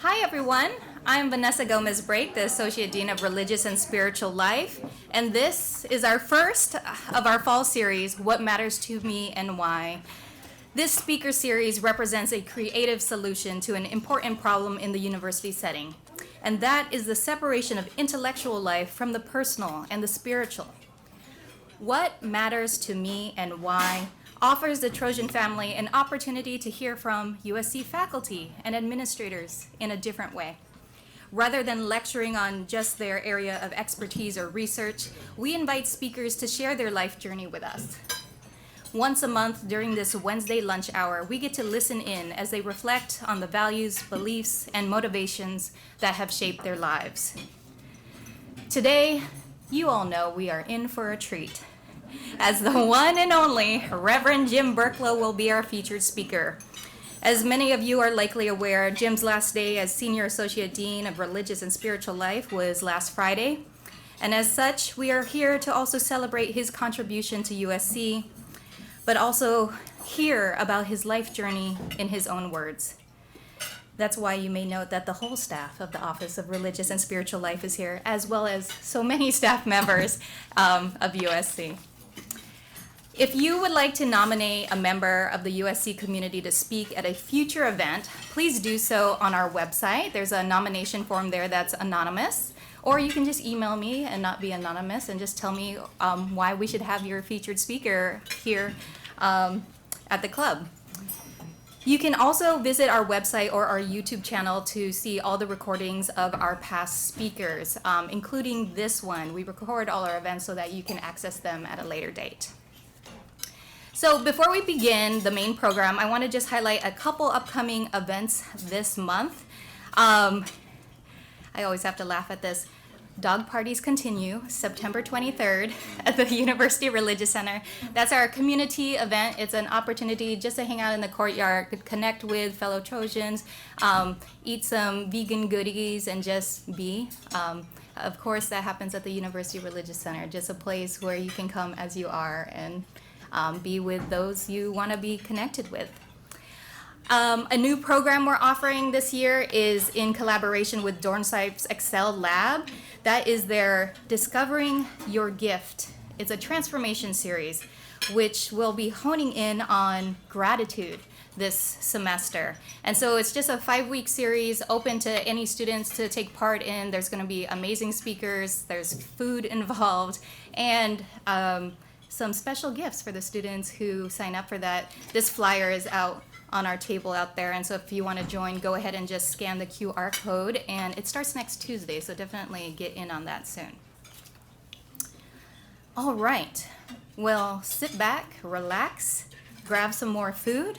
Hi everyone, I'm Vanessa Gomez-Brake, the Associate Dean of Religious and Spiritual Life, and this is our first of our fall series, What Matters to Me and Why. This speaker series represents a creative solution to an important problem in the university setting, and that is the separation of intellectual life from the personal and the spiritual. What Matters to Me and Why offers the Trojan family an opportunity to hear from USC faculty and administrators in a different way. Rather than lecturing on just their area of expertise or research, we invite speakers to share their life journey with us. Once a month during this Wednesday lunch hour, we get to listen in as they reflect on the values, beliefs, and motivations that have shaped their lives. Today, you all know we are in for a treat, as the one and only Reverend Jim Burklo will be our featured speaker. As many of you are likely aware, Jim's last day as Senior Associate Dean of Religious and Spiritual Life was last Friday, and as such, we are here to also celebrate his contribution to USC, but also hear about his life journey in his own words. That's why you may note that the whole staff of the Office of Religious and Spiritual Life is here, as well as so many staff members of USC. If you would like to nominate a member of the USC community to speak at a future event, please do so on our website. There's a nomination form there that's anonymous, or you can just email me and not be anonymous and just tell me why we should have your featured speaker here at the club. You can also visit our website or our YouTube channel to see all the recordings of our past speakers, including this one. We record all our events so that you can access them at a later date. So before we begin the main program, I want to just highlight a couple upcoming events this month. I always have to laugh at this. Dog parties continue September 23rd at the University Religious Center. That's our community event. It's an opportunity just to hang out in the courtyard, connect with fellow Trojans, eat some vegan goodies, and just be. Of course, that happens at the University Religious Center, just a place where you can come as you are and be with those you want to be connected with. A new program we're offering this year is in collaboration with Dornsipe's Excel Lab. That is their Discovering Your Gift. It's a transformation series which will be honing in on gratitude this semester. And so it's just a 5-week series open to any students to take part in. There's going to be amazing speakers, there's food involved, and some special gifts for the students who sign up for that. This flyer is out on our table out there, and so if you want to join, go ahead and just scan the QR code, and it starts next Tuesday, so definitely get in on that soon. All right, well, sit back, relax, grab some more food,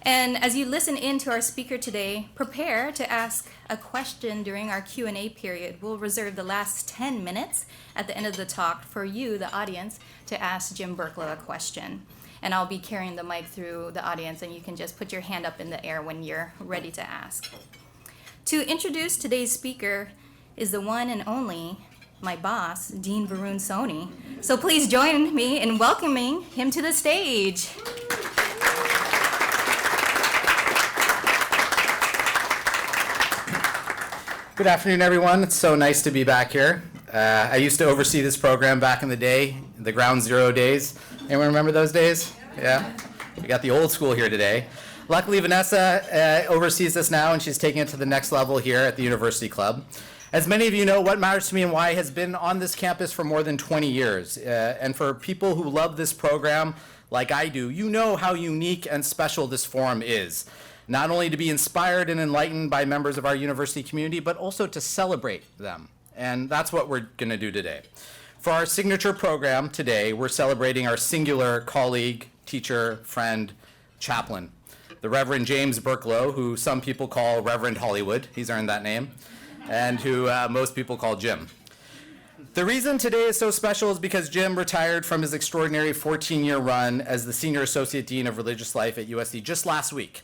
and as you listen in to our speaker today, prepare to ask a question during our Q&A period. We'll reserve the last 10 minutes at the end of the talk for you, the audience, to ask Jim Burklo a question. And I'll be carrying the mic through the audience, and you can just put your hand up in the air when you're ready to ask. To introduce today's speaker is the one and only, my boss, Dean Varun Soni. So please join me in welcoming him to the stage. Good afternoon, everyone. It's so nice to be back here. I used to oversee this program back in the day, the Ground Zero days. Anyone remember those days? Yeah? We got the old school here today. Luckily, Vanessa oversees this now, and she's taking it to the next level here at the University Club. As many of you know, What Matters to Me and Why has been on this campus for more than 20 years. And for people who love this program, like I do, you know how unique and special this forum is. Not only to be inspired and enlightened by members of our university community, but also to celebrate them. And that's what we're going to do today. For our signature program today, we're celebrating our singular colleague, teacher, friend, chaplain, the Reverend James Burklo, who some people call Reverend Hollywood. He's earned that name. And who most people call Jim. The reason today is so special is because Jim retired from his extraordinary 14-year run as the Senior Associate Dean of Religious Life at USC just last week.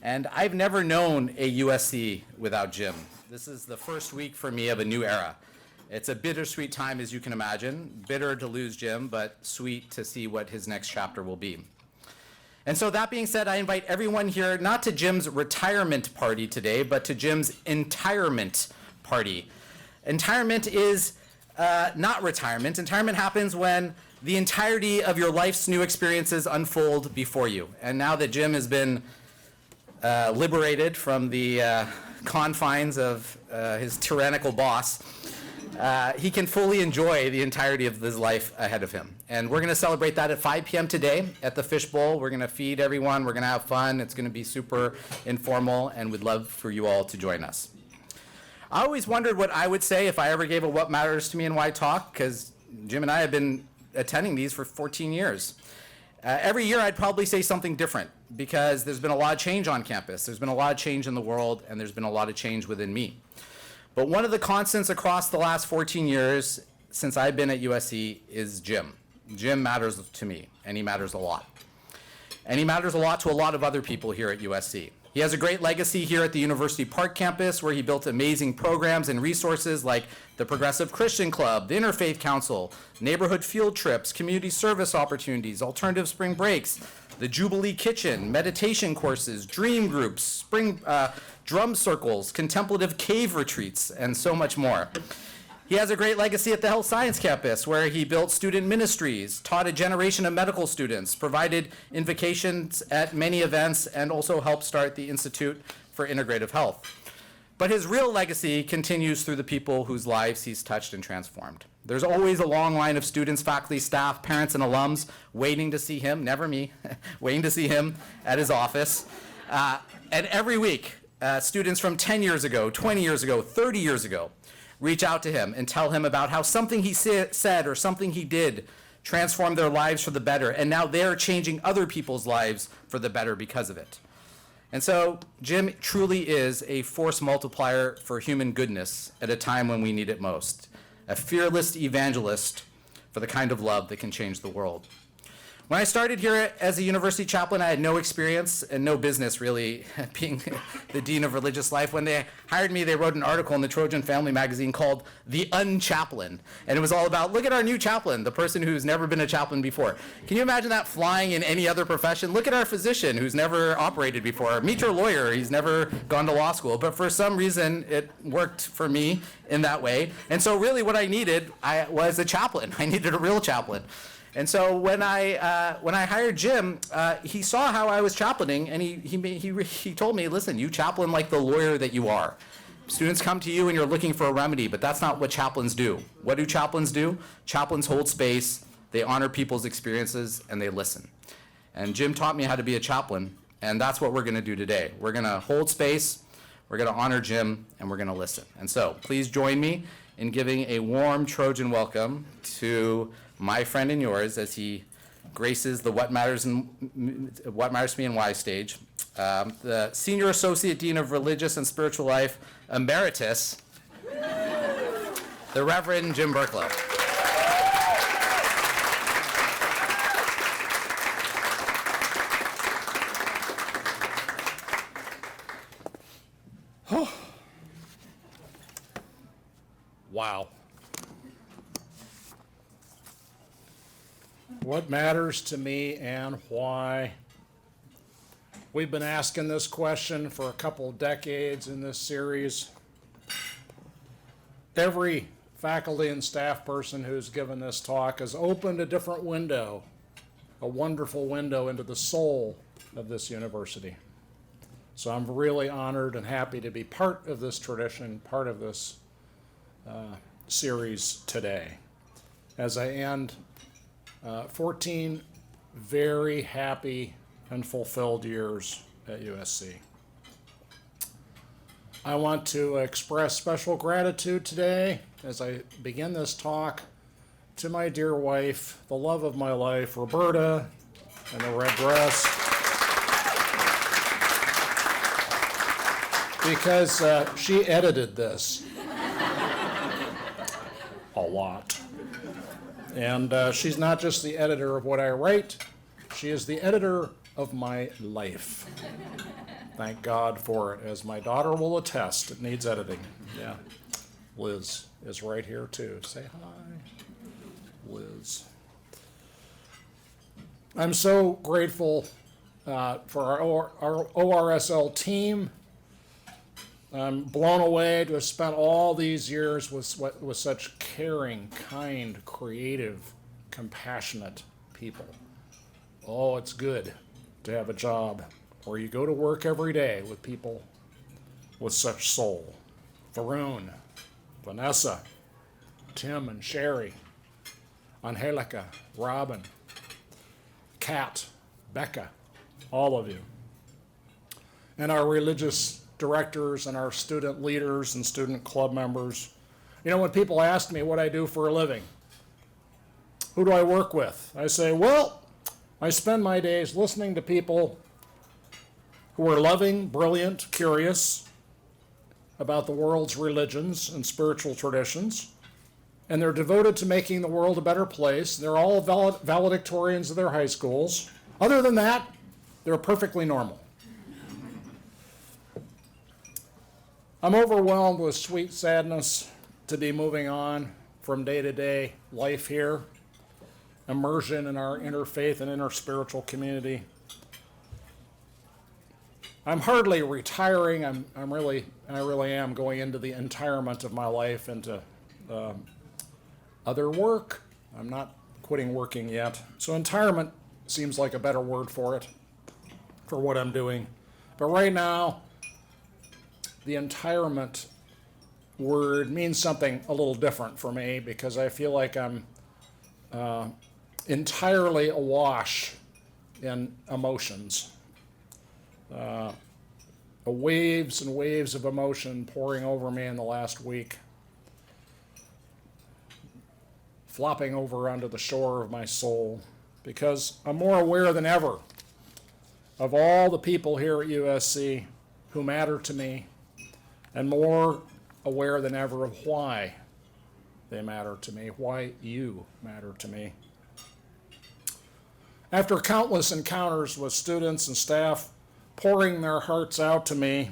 And I've never known a USC without Jim. This is the first week for me of a new era. It's a bittersweet time, as you can imagine. Bitter to lose Jim, but sweet to see what his next chapter will be. And so that being said, I invite everyone here not to Jim's retirement party today, but to Jim's entirement party. Entirement is not retirement. Entirement happens when the entirety of your life's new experiences unfold before you. And now that Jim has been liberated from the confines of his tyrannical boss, he can fully enjoy the entirety of his life ahead of him. And we're going to celebrate that at 5 p.m. today at the Fishbowl. We're going to feed everyone. We're going to have fun. It's going to be super informal, and we'd love for you all to join us. I always wondered what I would say if I ever gave a What Matters to Me and Why talk, because Jim and I have been attending these for 14 years. Every year I'd probably say something different, because there's been a lot of change on campus. There's been a lot of change in the world, and there's been a lot of change within me. But one of the constants across the last 14 years since I've been at USC is Jim. Jim matters to me, and he matters a lot. And he matters a lot to a lot of other people here at USC. He has a great legacy here at the University Park campus, where he built amazing programs and resources like the Progressive Christian Club, the Interfaith Council, neighborhood field trips, community service opportunities, alternative spring breaks, the Jubilee Kitchen, meditation courses, dream groups, spring drum circles, contemplative cave retreats, and so much more. He has a great legacy at the Health Science Campus, where he built student ministries, taught a generation of medical students, provided invocations at many events, and also helped start the Institute for Integrative Health. But his real legacy continues through the people whose lives he's touched and transformed. There's always a long line of students, faculty, staff, parents, and alums waiting to see him, never me, waiting to see him at his office. And every week, students from 10 years ago, 20 years ago, 30 years ago, reach out to him and tell him about how something he said or something he did transformed their lives for the better, and now they're changing other people's lives for the better because of it. And so Jim truly is a force multiplier for human goodness at a time when we need it most, a fearless evangelist for the kind of love that can change the world. When I started here as a university chaplain, I had no experience and no business really being the dean of religious life. When they hired me, they wrote an article in the Trojan Family magazine called The Unchaplain. And it was all about, look at our new chaplain, the person who's never been a chaplain before. Can you imagine that flying in any other profession? Look at our physician who's never operated before. Meet your lawyer, he's never gone to law school. But for some reason, it worked for me in that way. And so really what I needed was a chaplain. I needed a real chaplain. And so when I hired Jim, he saw how I was chaplaining, and he told me, listen, you chaplain like the lawyer that you are. Students come to you and you're looking for a remedy, but that's not what chaplains do. What do chaplains do? Chaplains hold space, they honor people's experiences, and they listen. And Jim taught me how to be a chaplain, and that's what we're going to do today. We're going to hold space, we're going to honor Jim, and we're going to listen. And so please join me in giving a warm Trojan welcome to my friend and yours as he graces the What Matters to Me and Why stage, the Senior Associate Dean of Religious and Spiritual Life, Emeritus, the Reverend Jim Burklo. Wow. What matters to me and why? We've been asking this question for a couple of decades in this series. Every faculty and staff person who's given this talk has opened a different window, a wonderful window into the soul of this university. So I'm really honored and happy to be part of this tradition, part of this series today, as I end 14 very happy and fulfilled years at USC. I want to express special gratitude today as I begin this talk to my dear wife, the love of my life, Roberta, in the red dress, because she edited this a lot. And she's not just the editor of what I write, she is the editor of my life. Thank God for it, as my daughter will attest, it needs editing. Yeah. Liz is right here too. Say hi, Liz. I'm so grateful for our ORSL team. I'm blown away to have spent all these years with such caring, kind, creative, compassionate people. Oh, it's good to have a job where you go to work every day with people with such soul. Varun, Vanessa, Tim and Sherry, Angelica, Robin, Kat, Becca, all of you. And our religious directors and our student leaders and student club members. You know, when people ask me what I do for a living, who do I work with? I say, well, I spend my days listening to people who are loving, brilliant, curious about the world's religions and spiritual traditions, and they're devoted to making the world a better place. They're all valedictorians of their high schools. Other than that, they're perfectly normal. I'm overwhelmed with sweet sadness to be moving on from day-to-day life here, immersion in our interfaith and interspiritual community. I'm hardly retiring. I really am going into the entirement of my life into other work. I'm not quitting working yet. So entirement seems like a better word for it, for what I'm doing. But right now, the entirement word means something a little different for me because I feel like I'm entirely awash in emotions. Waves and waves of emotion pouring over me in the last week, flopping over onto the shore of my soul, because I'm more aware than ever of all the people here at USC who matter to me, and more aware than ever of why they matter to me, why you matter to me. After countless encounters with students and staff pouring their hearts out to me,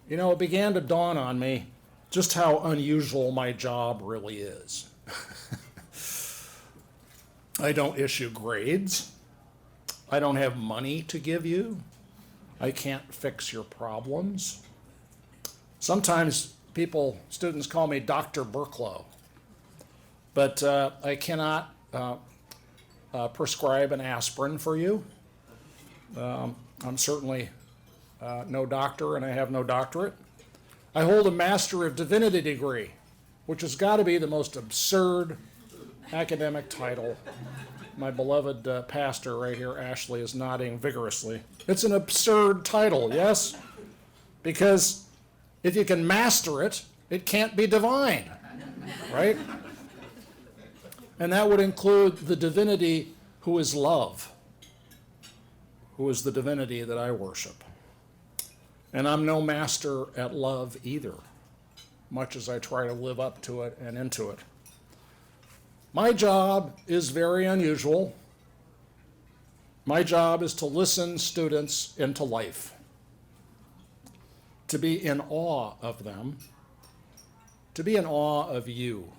you know, it began to dawn on me just how unusual my job really is. I don't issue grades. I don't have money to give you. I can't fix your problems. Sometimes students call me Dr. Burklo, but I cannot prescribe an aspirin for you. I'm certainly no doctor, and I have no doctorate. I hold a Master of Divinity degree, which has got to be the most absurd academic title. My beloved pastor right here, Ashley, is nodding vigorously. It's an absurd title, yes? Because if you can master it, it can't be divine, right? And that would include the divinity who is love, who is the divinity that I worship. And I'm no master at love either, much as I try to live up to it and into it. My job is very unusual. My job is to listen students into life, to be in awe of them, to be in awe of you.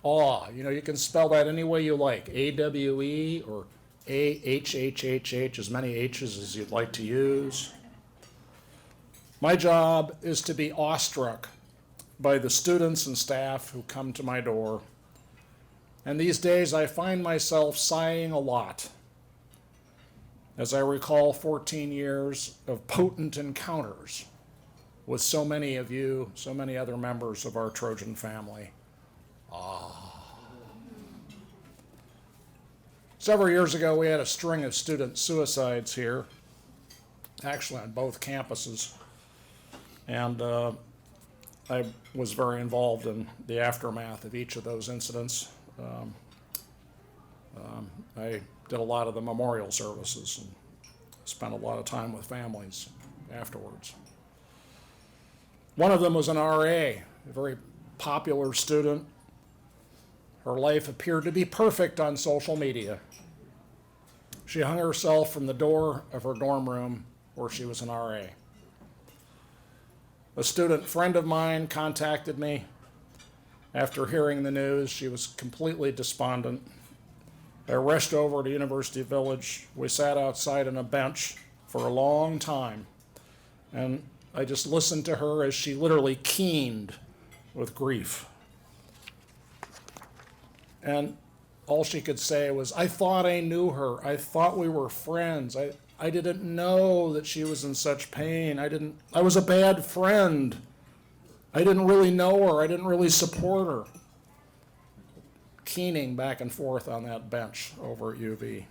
Awe, you know, you can spell that any way you like, A-W-E or A-H-H-H-H, as many H's as you'd like to use. My job is to be awestruck by the students and staff who come to my door. And these days I find myself sighing a lot as I recall 14 years of potent encounters with so many of you, so many other members of our Trojan family. Several years ago, we had a string of student suicides here, actually on both campuses. And I was very involved in the aftermath of each of those incidents. I did a lot of the memorial services and spent a lot of time with families afterwards. One of them was an RA, a very popular student. Her life appeared to be perfect on social media. She hung herself from the door of her dorm room where she was an RA. A student friend of mine contacted me after hearing the news. She was completely despondent. I rushed over to University Village. We sat outside on a bench for a long time, and I just listened to her as she literally keened with grief. And all she could say was, I thought I knew her. I thought we were friends. I didn't know that she was in such pain. I was a bad friend. I didn't really know her. I didn't really support her. Keening back and forth on that bench over at UV.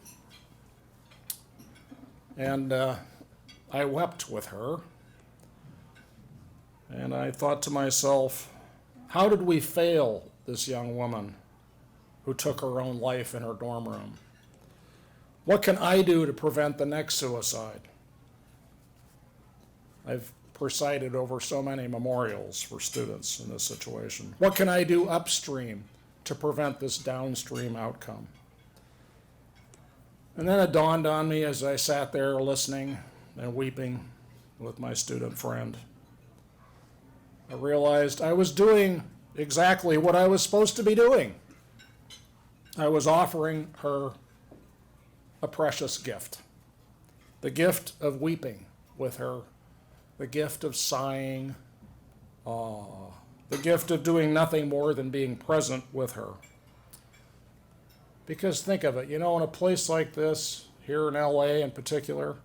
And I wept with her. And I thought to myself, how did we fail this young woman who took her own life in her dorm room? What can I do to prevent the next suicide? I've presided over so many memorials for students in this situation. What can I do upstream to prevent this downstream outcome? And then it dawned on me as I sat there listening and weeping with my student friend. I realized I was doing exactly what I was supposed to be doing. I was offering her a precious gift. The gift of weeping with her. The gift of sighing. The gift of doing nothing more than being present with her. Because think of it, in a place like this, here in LA in particular,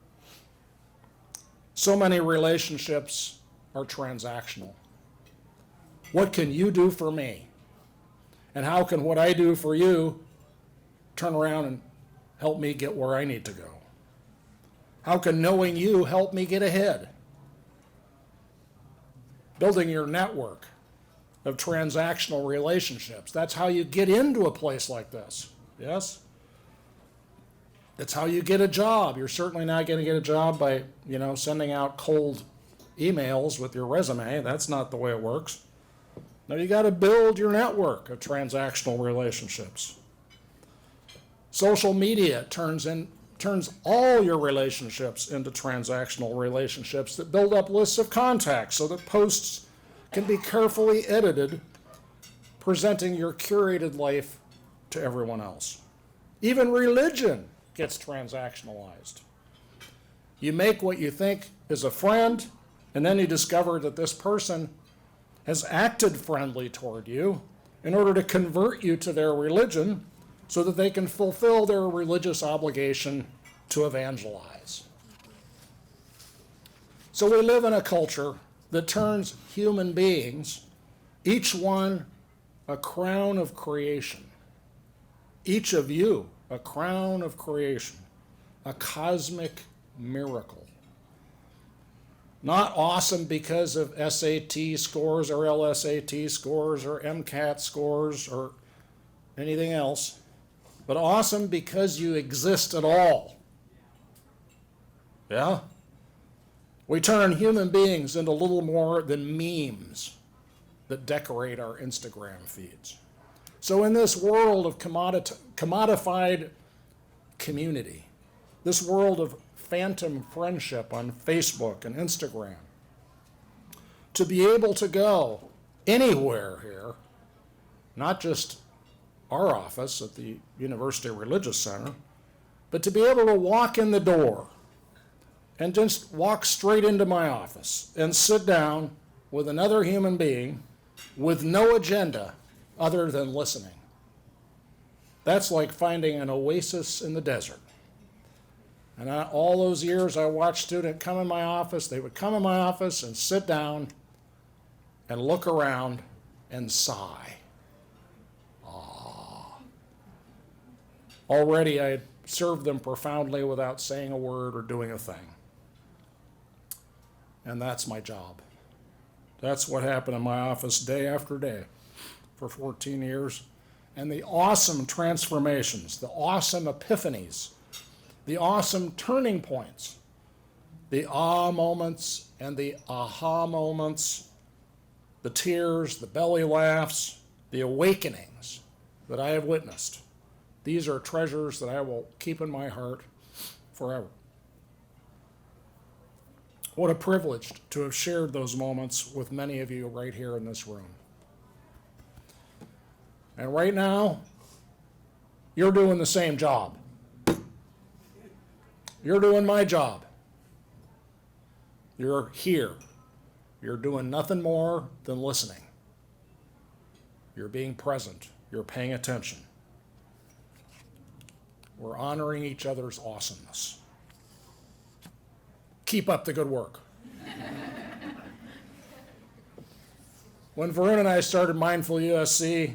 so many relationships are transactional. What can you do for me? And how can what I do for you turn around and help me get where I need to go? How can knowing you help me get ahead? Building your network of transactional relationships. That's how you get into a place like this. Yes? That's how you get a job. You're certainly not going to get a job by, sending out cold emails with your resume. That's not the way it works. No, you got to build your network of transactional relationships. Social media turns all your relationships into transactional relationships that build up lists of contacts so that posts can be carefully edited, presenting your curated life to everyone else. Even religion gets transactionalized. You make what you think is a friend, and then you discover that this person has acted friendly toward you in order to convert you to their religion so that they can fulfill their religious obligation to evangelize. So we live in a culture that turns human beings, each one a crown of creation. Each of you a crown of creation, a cosmic miracle. Not awesome because of SAT scores or LSAT scores or MCAT scores or anything else, but awesome because you exist at all. Yeah? We turn human beings into little more than memes that decorate our Instagram feeds. So in this world of commodified community, this world of phantom friendship on Facebook and Instagram, to be able to go anywhere here, not just our office at the University Religious Center, but to be able to walk in the door and just walk straight into my office and sit down with another human being with no agenda other than listening. That's like finding an oasis in the desert. And all those years I watched students come in my office, they would come in my office and sit down and look around and sigh. Already I had served them profoundly without saying a word or doing a thing. And that's my job. That's what happened in my office day after day for 14 years. And the awesome transformations, the awesome epiphanies, the awesome turning points, the ah moments and the aha moments, the tears, the belly laughs, the awakenings that I have witnessed. These are treasures that I will keep in my heart forever. What a privilege to have shared those moments with many of you right here in this room. And right now, You're doing the same job. You're doing my job. You're here. You're doing nothing more than listening. You're being present. You're paying attention. We're honoring each other's awesomeness. Keep up the good work. When Varun and I started Mindful USC,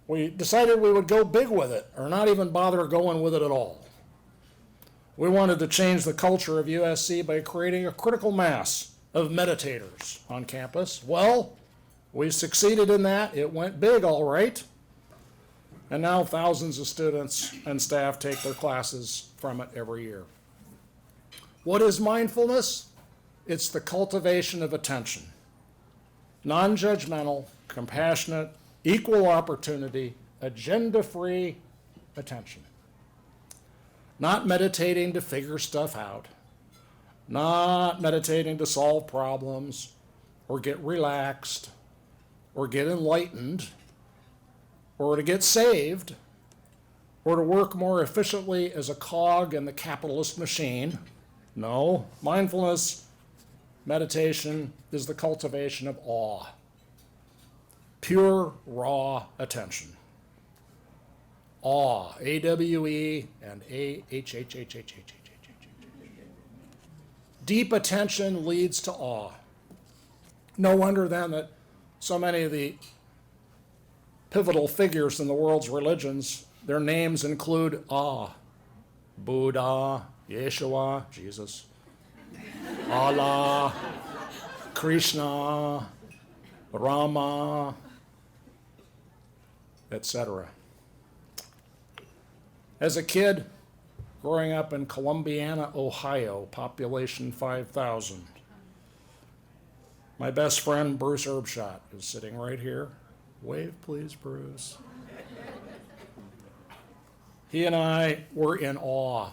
we decided we would go big with it, or not even bother going with it at all. We wanted to change the culture of USC by creating a critical mass of meditators on campus. Well, we succeeded in that. It went big, all right. And now thousands of students and staff take their classes from it every year. What is mindfulness? It's the cultivation of attention. Non-judgmental, compassionate, equal opportunity, agenda-free attention. Not meditating to figure stuff out. Not meditating to solve problems or get relaxed or get enlightened or to get saved or to work more efficiently as a cog in the capitalist machine. No, mindfulness meditation is the cultivation of awe. Pure, raw attention. Awe, A-W-E and A-H-H-H-H-H-H-H. Deep attention leads to awe. No wonder then that so many of the pivotal figures in the world's religions, their names include awe. Buddha, Yeshua, Jesus, Allah, Krishna, Rama, etc. As a kid, growing up in Columbiana, Ohio, population 5,000, my best friend, Bruce Erbschott, is sitting right here. Wave, please, Bruce. He and I were in awe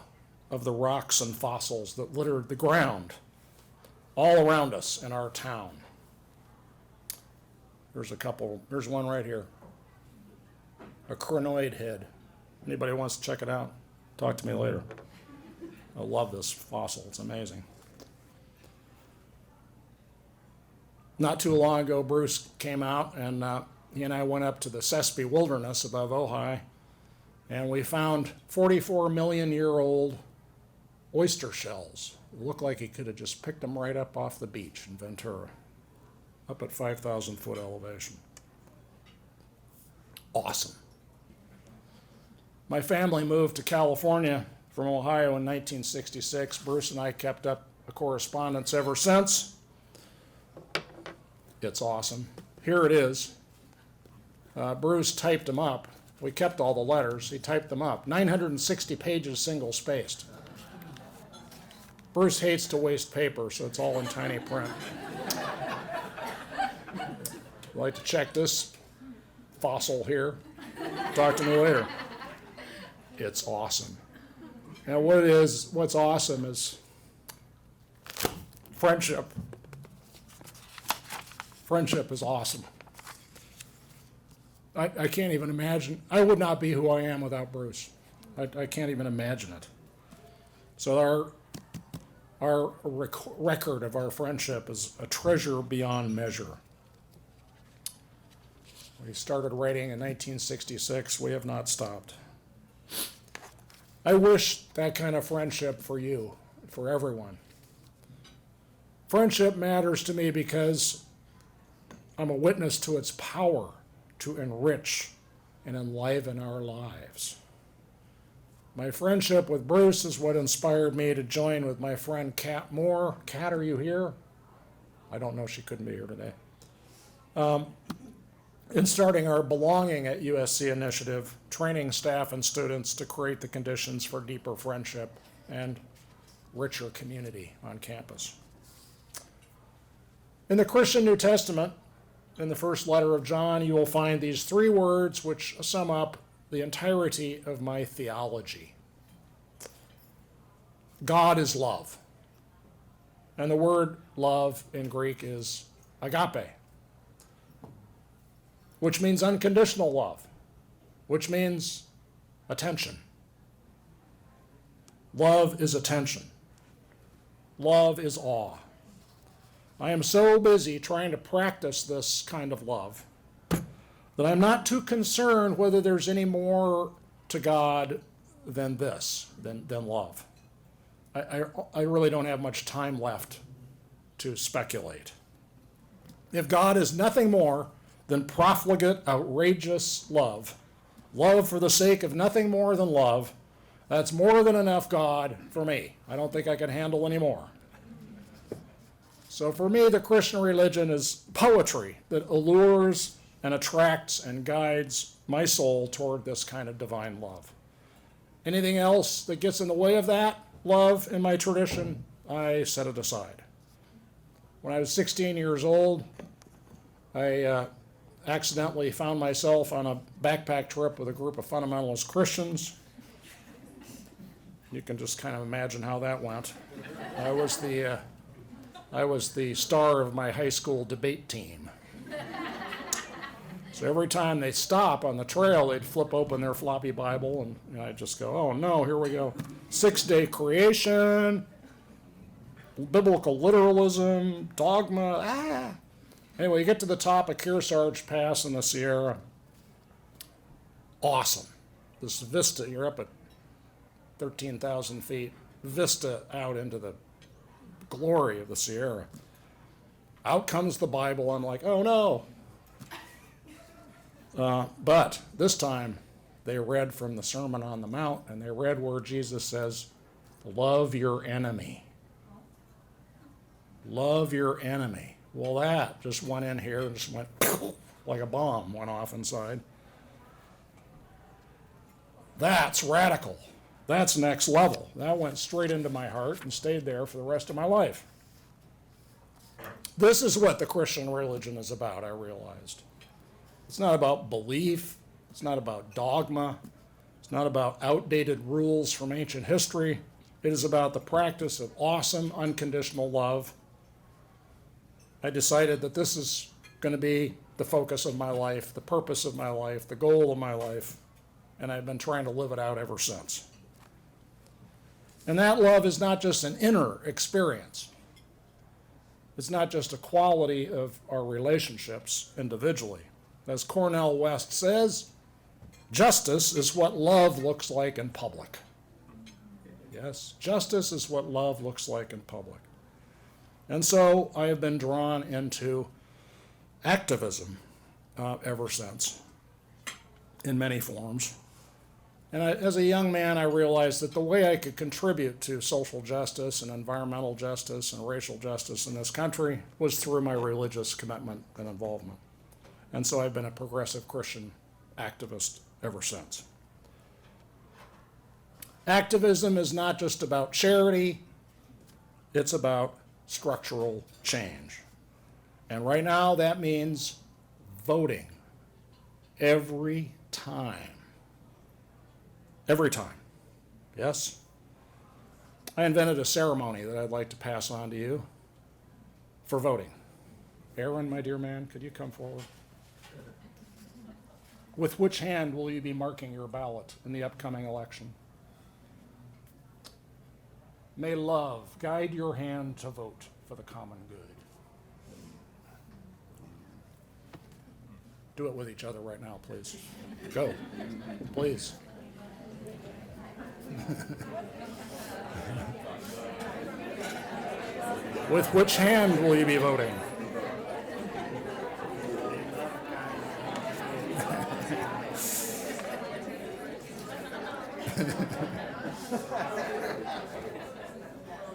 of the rocks and fossils that littered the ground all around us in our town. There's one right here. A crinoid head. Anybody wants to check it out? Talk to me later. I love this fossil, it's amazing. Not too long ago, Bruce came out and he and I went up to the Sespe Wilderness above Ojai, and we found 44 million year old oyster shells. It looked like he could have just picked them right up off the beach in Ventura, up at 5,000 foot elevation. Awesome. My family moved to California from Ohio in 1966. Bruce and I kept up a correspondence ever since. It's awesome. Here it is. Bruce typed them up. We kept all the letters. He typed them up. 960 pages single-spaced. Bruce hates to waste paper, so it's all in tiny print. I'd like to check this fossil here. Talk to me later. It's awesome. And what's awesome is friendship. Friendship is awesome. I can't even imagine. I would not be who I am without Bruce. I can't even imagine it. So our record of our friendship is a treasure beyond measure. We started writing in 1966. We have not stopped. I wish that kind of friendship for you, for everyone. Friendship matters to me because I'm a witness to its power to enrich and enliven our lives. My friendship with Bruce is what inspired me to join with my friend Kat Moore. Kat, are you here? I don't know, she couldn't be here today. In starting our Belonging at USC initiative, training staff and students to create the conditions for deeper friendship and richer community on campus. In the Christian New Testament, in the first letter of John, you will find these three words which sum up the entirety of my theology. God is love. And the word love in Greek is agape, which means unconditional love, which means attention. Love is attention. Love is awe. I am so busy trying to practice this kind of love that I'm not too concerned whether there's any more to God than this, than love. I really don't have much time left to speculate. If God is nothing more than profligate, outrageous love, love for the sake of nothing more than love, that's more than enough God for me. I don't think I can handle any more. So for me, the Christian religion is poetry that allures and attracts and guides my soul toward this kind of divine love. Anything else that gets in the way of that love in my tradition, I set it aside. When I was 16 years old, I accidentally found myself on a backpack trip with a group of fundamentalist Christians. You can just kind of imagine how that went. I was the star of my high school debate team. So every time they'd stop on the trail, they'd flip open their floppy Bible, and I'd just go, oh no, here we go. 6-day creation, biblical literalism, dogma, Anyway, you get to the top of Kearsarge Pass in the Sierra. Awesome. This vista, you're up at 13,000 feet, vista out into the glory of the Sierra. Out comes the Bible. I'm like, oh no. But this time they read from the Sermon on the Mount, and they read where Jesus says, love your enemy. Love your enemy. Well, that just went in here and just went like a bomb went off inside. That's radical. That's next level. That went straight into my heart and stayed there for the rest of my life. This is what the Christian religion is about, I realized. It's not about belief. It's not about dogma. It's not about outdated rules from ancient history. It is about the practice of awesome, unconditional love. I decided that this is going to be the focus of my life, the purpose of my life, the goal of my life, and I've been trying to live it out ever since. And that love is not just an inner experience. It's not just a quality of our relationships individually. As Cornel West says, justice is what love looks like in public. Yes, justice is what love looks like in public. And so I have been drawn into activism ever since, in many forms. And as a young man, I realized that the way I could contribute to social justice and environmental justice and racial justice in this country was through my religious commitment and involvement. And so I've been a progressive Christian activist ever since. Activism is not just about charity, it's about structural change. And right now that means voting every time. Every time. Yes? I invented a ceremony that I'd like to pass on to you for voting. Aaron, my dear man, could you come forward? With which hand will you be marking your ballot in the upcoming election? May love guide your hand to vote for the common good. Do it with each other right now, please. Go, please. With which hand will you be voting?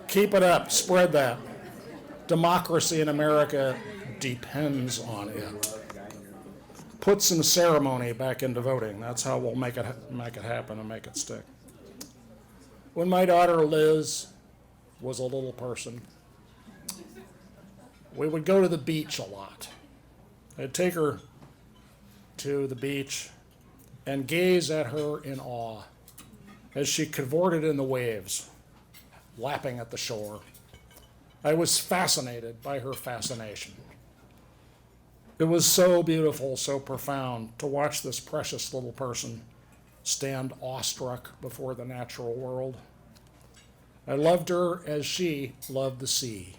Keep it up, spread that. Democracy in America depends on it. Put some ceremony back into voting. That's how we'll make it happen and make it stick. When my daughter Liz was a little person, we would go to the beach a lot. I'd take her to the beach and gaze at her in awe as she cavorted in the waves, lapping at the shore. I was fascinated by her fascination. It was so beautiful, so profound to watch this precious little person stand awestruck before the natural world. I loved her as she loved the sea,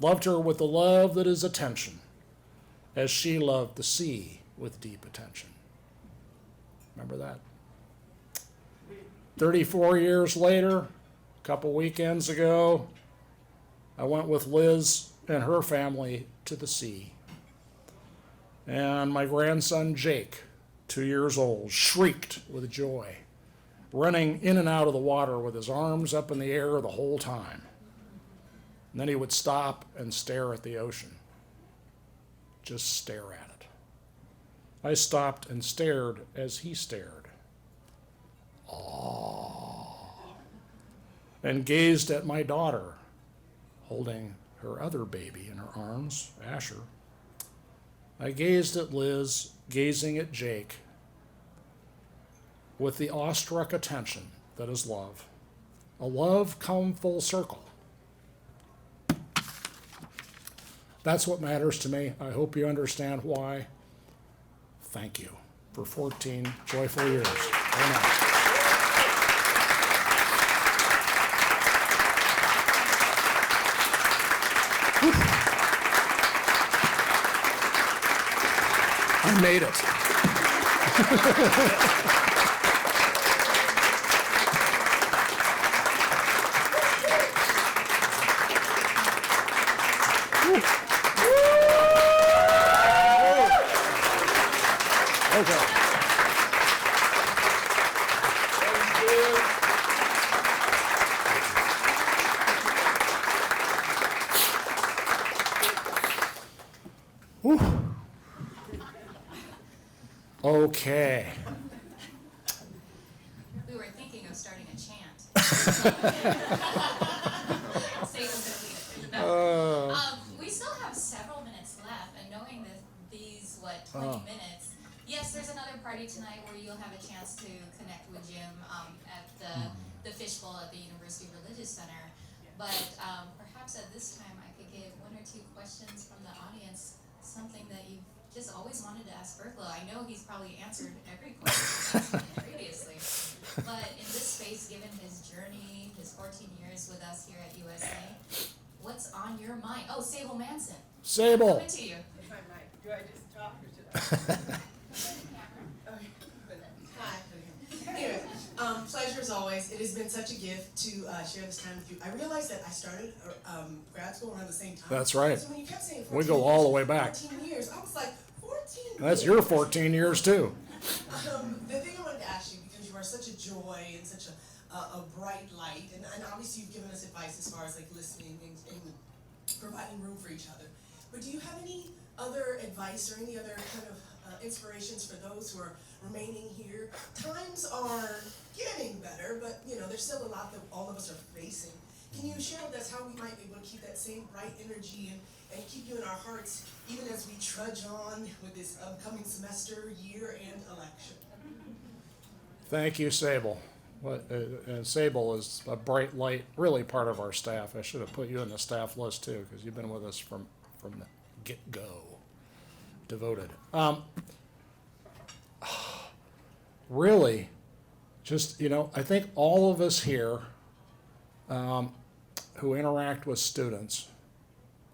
loved her with the love that is attention, as she loved the sea with deep attention. Remember that? 34 years later, a couple weekends ago, I went with Liz and her family to the sea. And my grandson Jake, 2 years old, shrieked with joy, running in and out of the water with his arms up in the air the whole time. And then he would stop and stare at the ocean. Just stare at it. I stopped and stared as he stared. Aww. And gazed at my daughter, holding her other baby in her arms, Asher. I gazed at Liz, gazing at Jake, with the awestruck attention that is love. A love come full circle. That's what matters to me. I hope you understand why. Thank you for 14 joyful years. Amen. I made it. Okay. Whew. Okay. We were thinking of starting a chant. We still have several minutes left, and knowing that these, 20 minutes, yes, there's another party tonight where you'll have a chance to connect with Jim at the Fishbowl at the University Religious Center. But perhaps at this time I could get one or two questions from the audience, something that you've just always wanted to ask Burklo. I know he's probably answered every question previously, but in this space, given his journey, his 14 years with us here at USA, what's on your mind? Oh, Sable Manson. Sable. Coming to you. If I might, do I just talk or should I? Okay. Hi. Anyway, pleasure as always. It has been such a gift to share this time with you. I realized that I started grad school around the same time. That's right. So when you kept saying 14 We go all the way back. 14 years, I was like, 14 That's years? your 14 years too. The thing I wanted to ask you, because you are such a joy and such a bright light, and obviously you've given us advice as far as like listening and providing room for each other. But do you have any other advice or any other kind of inspirations for those who are remaining here? Times are getting better, but there's still a lot that all of us are facing. Can you share with us how we might be able to keep that same bright energy and keep you in our hearts even as we trudge on with this upcoming semester, year, and election? Thank you, Sable. And Sable is a bright light, really part of our staff. I should have put you in the staff list too, because you've been with us from the get-go. Devoted. Really, just, I think all of us here who interact with students,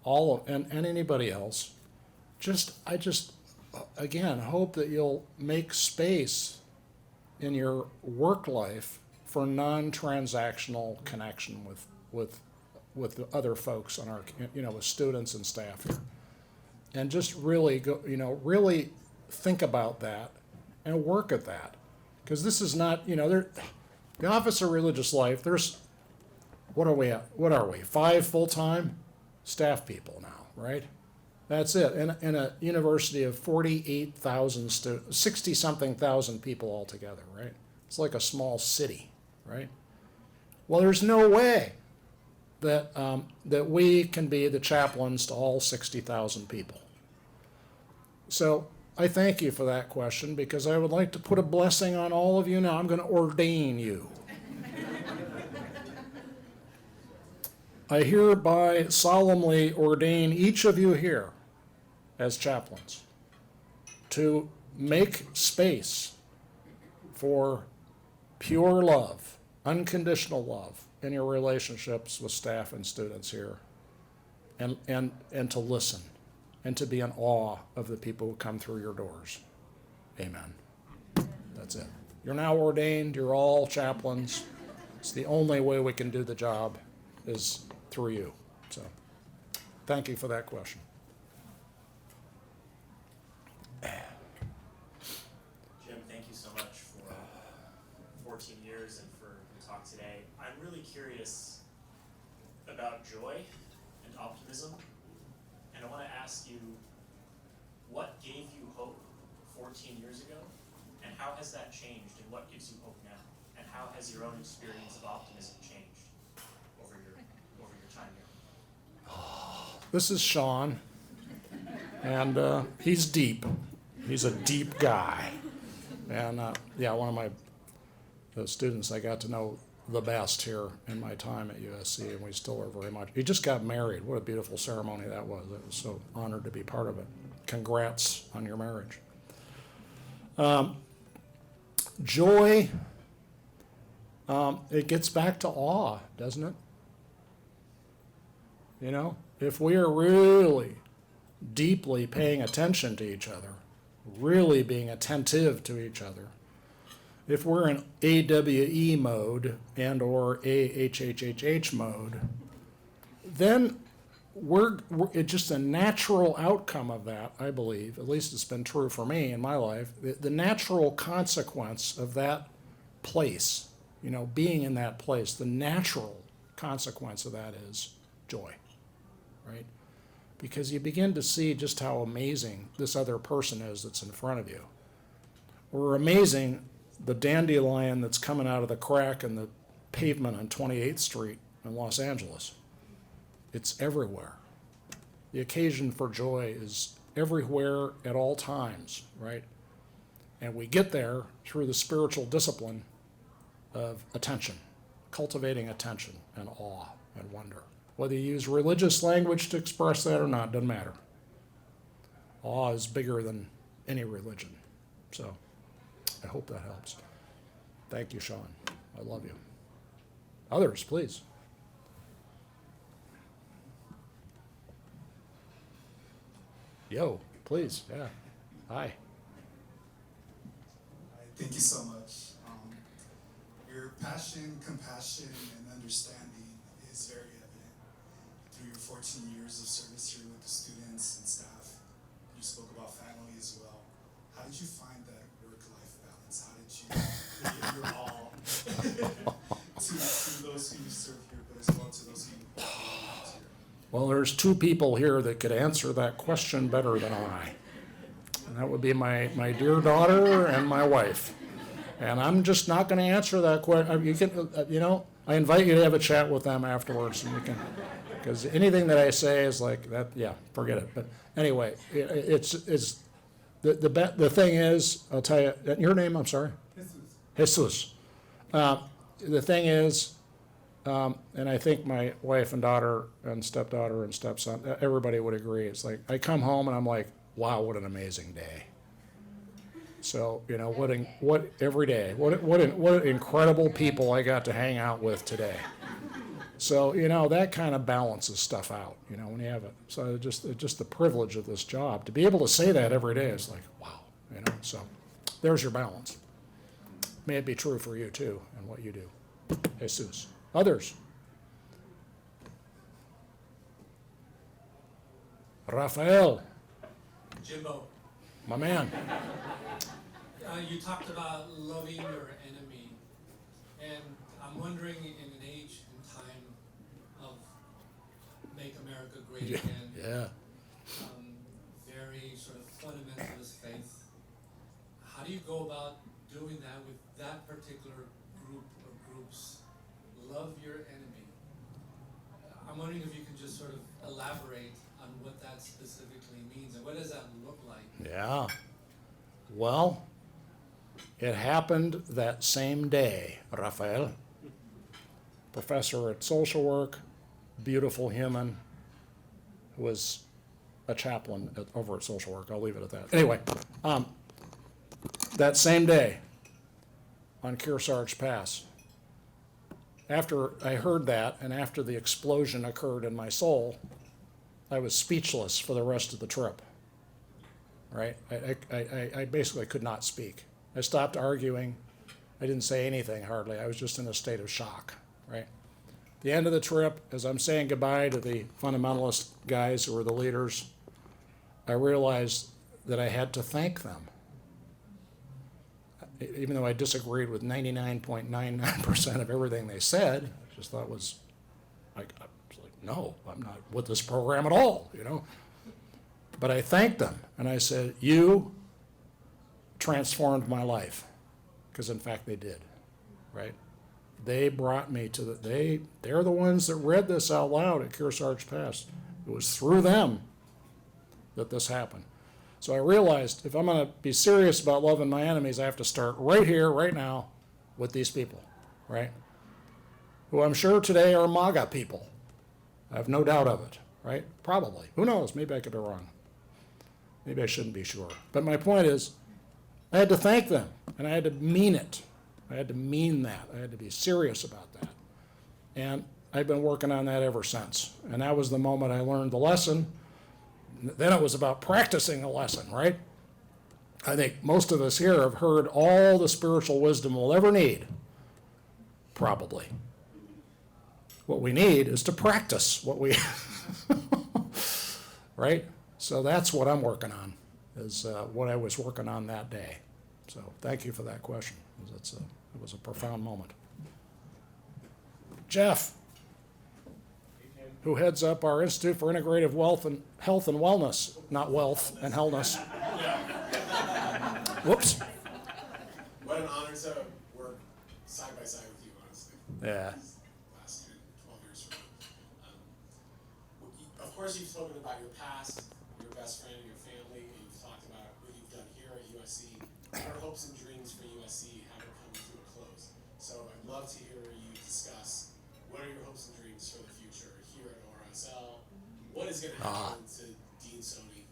and anybody else, I just, again, hope that you'll make space in your work life for non-transactional connection with the other folks on our, with students and staff here. And just really go, really think about that and work at that. Because this is not, the Office of Religious Life, there's, what are we at? What are we? 5 full-time staff people now, right? That's it. In a university of 48,000 students, 60-something thousand people altogether, right? It's like a small city, right? Well, there's no way that that we can be the chaplains to all 60,000 people. So I thank you for that question, because I would like to put a blessing on all of you now. I'm going to ordain you. I hereby solemnly ordain each of you here as chaplains to make space for pure love, unconditional love in your relationships with staff and students here, and to listen, and to be in awe of the people who come through your doors. Amen. That's it. You're now ordained. You're all chaplains. It's the only way we can do the job is through you. So thank you for that question. Jim, thank you so much for 14 years and for the talk today. I'm really curious about joy and optimism, and I want to ask you, what gave you hope 14 years ago, and how has that changed, and what gives you hope now, and how has your own experience of optimism changed over your time here? This is Sean, and he's deep. He's a deep guy. And one of my students I got to know the best here in my time at USC, and we still are very much. He just got married. What a beautiful ceremony that was. I was so honored to be part of it. Congrats on your marriage. Joy, it gets back to awe, doesn't it? You know, if we are really deeply paying attention to each other, really being attentive to each other, if we're in AWE mode and or AHHHH mode, then it's just a natural outcome of that, I believe, at least it's been true for me in my life, the natural consequence of that place, you know, being in that place, the natural consequence of that is joy, right? Because you begin to see just how amazing this other person is that's in front of you. Or amazing the dandelion that's coming out of the crack in the pavement on 28th Street in Los Angeles. It's everywhere. The occasion for joy is everywhere at all times, right? And we get there through the spiritual discipline of attention, cultivating attention and awe and wonder. Whether you use religious language to express that or not, doesn't matter. Awe is bigger than any religion. So I hope that helps. Thank you, Sean. I love you. Others, please. Yo, please, yeah. Hi. Thank you so much. Your passion, compassion, and understanding is very evident through your 14 years of service here with the students and staff. You spoke about family as well. How did you find that work-life balance? How did you give your all to those who you serve here, but as well to those who you help here? Well, there's two people here that could answer that question better than I. And that would be my dear daughter and my wife. And I'm just not going to answer that question. You can, I invite you to have a chat with them afterwards, and you can, because anything that I say is like that. Yeah, forget it. But anyway, it's the thing is, I'll tell you. Your name? I'm sorry. Jesus. The thing is, and I think my wife and daughter and stepdaughter and stepson, everybody would agree. It's like I come home and I'm like, wow, what an amazing day. So, what every day, what incredible people I got to hang out with today. So, that kind of balances stuff out, when you have it. So just the privilege of this job, to be able to say that every day is like, wow, so there's your balance. May it be true for you too, and what you do. Jesus. Others. Rafael. Jimbo, My man. you talked about loving your enemy, and I'm wondering in an age and time of Make America Great Again, Yeah. very sort of fundamentalist faith, how do you go about doing that with that particular group or groups? Love your enemy. I'm wondering if you can just sort of elaborate on what that specifically means, and what does that look like? Yeah. Well, it happened that same day, Rafael. Professor at social work, beautiful human, who was a chaplain over at social work. I'll leave it at that. Anyway, that same day, on Kearsarge Pass. After I heard that, and after the explosion occurred in my soul, I was speechless for the rest of the trip, right? I basically could not speak. I stopped arguing. I didn't say anything hardly. I was just in a state of shock, right? The end of the trip, as I'm saying goodbye to the fundamentalist guys who were the leaders, I realized that I had to thank them. Even though I disagreed with 99.99% of everything they said, I just thought I was like, no, I'm not with this program at all, you know. But I thanked them, and I said, you transformed my life, because in fact they did, right? They brought me to they're the ones that read this out loud at Kearsarge Pass. It was through them that this happened. So I realized if I'm going to be serious about loving my enemies, I have to start right here, right now, with these people, right? Who I'm sure today are MAGA people. I have no doubt of it, right? Probably. Who knows? Maybe I could be wrong. Maybe I shouldn't be sure. But my point is, I had to thank them, and I had to mean it. I had to mean that. I had to be serious about that. And I've been working on that ever since. And that was the moment I learned the lesson. Then it was about practicing the lesson, right? I think most of us here have heard all the spiritual wisdom we'll ever need, probably. What we need is to practice what we, right? So that's what I'm working on, is what I was working on that day. So thank you for that question. It was a profound moment. Jeff, who heads up our Institute for Integrative Health and Wellness, not wealth and hellness. Whoops. What an honor to work side by side with you, honestly. Yeah. Last 10, 12 years from now. Of course, you've spoken about your past, your best friend, your family, and you've talked about what you've done here at USC. Our hopes and dreams for USC haven't come to a close. So I'd love to hear you discuss what are your hopes and dreams for the future here at RSL. What is going to happen to Dean Sony?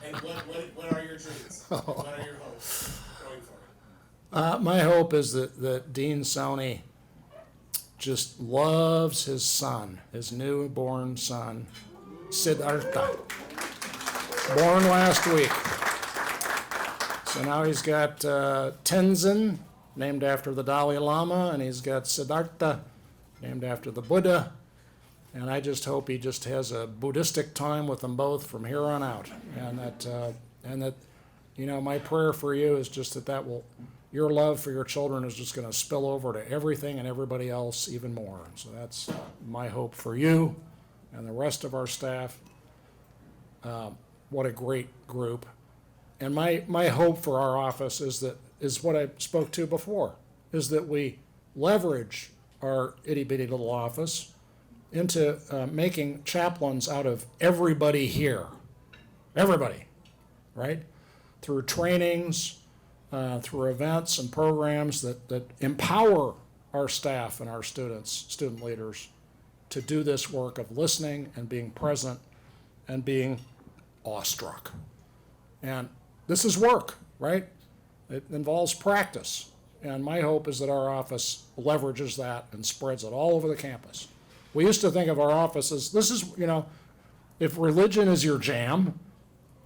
And what are your dreams? What are your hopes going forward? My hope is that Dean Sony just loves his son, his newborn son, Siddhartha, born last week. So now he's got Tenzin, named after the Dalai Lama, and he's got Siddhartha, named after the Buddha. And I just hope he just has a Buddhistic time with them both from here on out. And that, you know, my prayer for you is just that your love for your children is just going to spill over to everything and everybody else even more. And so that's my hope for you and the rest of our staff. What a great group. And my hope for our office is what I spoke to before, is that we leverage our itty-bitty little office into making chaplains out of everybody here. Everybody, right? Through trainings, through events and programs that empower our staff and our students, student leaders, to do this work of listening and being present and being awestruck. And this is work, right? It involves practice. And my hope is that our office leverages that and spreads it all over the campus. We used to think of our office as, this is, you know, if religion is your jam,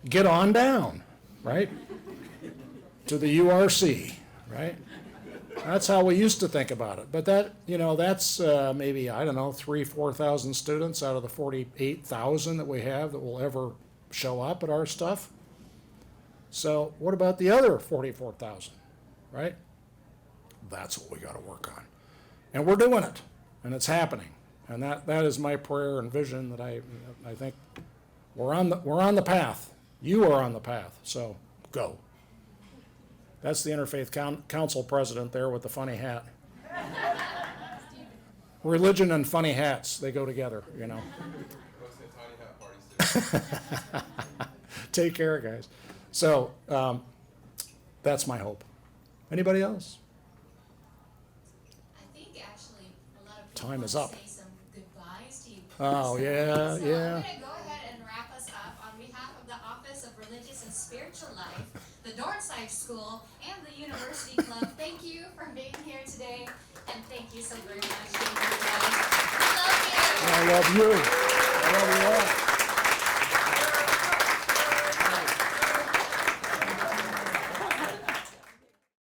get on down, right? To the URC, right? That's how we used to think about it. But that, you know, that's maybe, I don't know, 3,000, 4,000 students out of the 48,000 that we have that will ever show up at our stuff. So what about the other 44,000, right? That's what we got to work on. And we're doing it, and it's happening. And that is my prayer and vision that I think we're on the path. You are on the path, so go. That's the Interfaith Council president there with the funny hat. Religion and funny hats, they go together, you know. Take care, guys. So that's my hope. Anybody else? I think actually a lot of people Time want is to up. say some goodbyes to you. Oh, yeah, So I'm yeah. going to go ahead and wrap us up on behalf of the Office of Religious and Spiritual Life, the Northside School, and the University Club. Thank you for being here today, and thank you so very much. Thank you guys. I love you. I love you. I love you all.